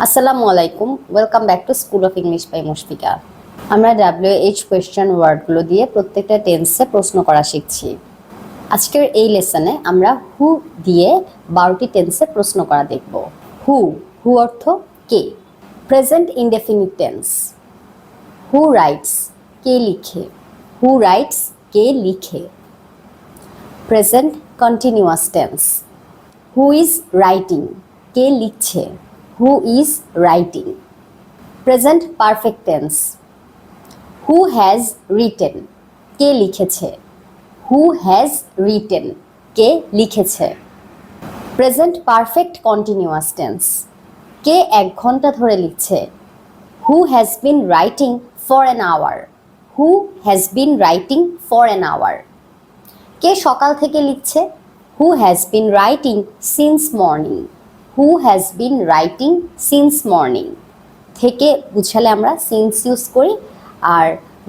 আসসালামু আলাইকুম, welcome back to school of English by Mushfika. আমরা WH কোয়েশ্চেন ওয়ার্ডগুলো দিয়ে প্রত্যেকটা টেন্সে প্রশ্ন করা শিখছি। আজকের এই লেসনে আমরা হু দিয়ে 12টি টেন্সে প্রশ্ন করা দেখব। হু হু অর্থ কে। Present indefinite tense. Who writes কে লিখে। হু রাইটস কে লিখে। Present continuous tense. Who is writing কে লিখছে। Who is writing. Present perfect tense. Who has written কে লিখেছে। হু হ্যাজ রিটেন কে লিখেছে। Present perfect continuous tense. কে 1 ঘন্টা ধরে লিখছে। Who has been writing for an hour. Who has been writing for an hour. কে সকাল থেকে লিখছে। Who has been writing since morning. Who has been writing since morning. থেকে বুঝালে আমরা সিন্স ইউজ করি, আর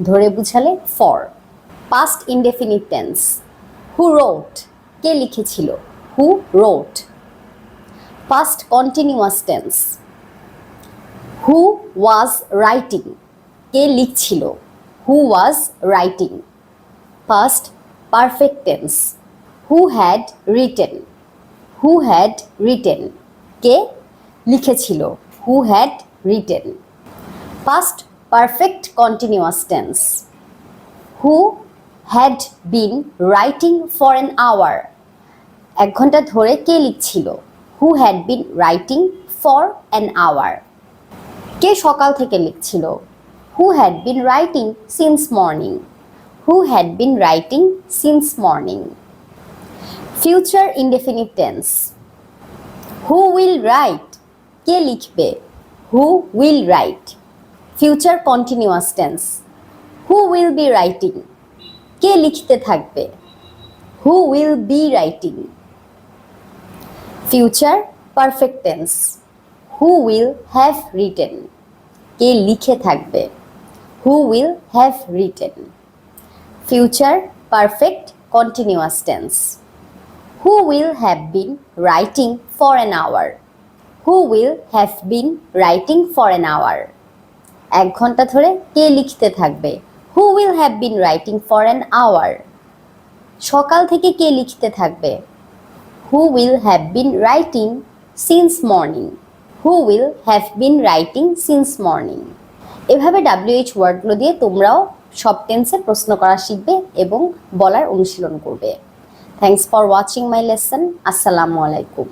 ধরে বুঝালে for. Past indefinite tense. Who wrote কে লিখেছিল। Who wrote. Past continuous tense. Who was writing কে লিখছিল। Who was writing. Past perfect tense. Who had written. Who had written কে লিখেছিল। Who had written. Past perfect continuous tense. Who had been writing for an hour 1 ঘন্টা ধরে কে লিখছিল। Who had been writing for an hour. কে সকাল থেকে লিখছিল। Who had been writing since morning. Who had been writing since morning. Future indefinite tense. Who will write কে লিখবে। Who will write. Future continuous tense. Who will be writing কে লিখতে থাকবে। Who will be writing. Future perfect tense. Who will have written কে লিখে থাকবে। Who will have written. Future perfect continuous tense. Who will have been writing for an hour. Who will have been writing for an hour. 1 ঘন্টা ধরে কে লিখতে থাকবে। Who will have been writing for an hour. সকাল থেকে কে লিখতে থাকবে। Who will have been writing since morning. Who will have been writing since morning. এভাবে WH ওয়ার্ডগুলো দিয়ে তোমরাও সব টেন্সে প্রশ্ন করা শিখবে এবং বলার অনুশীলন করবে। Thanks for watching my lesson. আসসালামু আলাইকুম।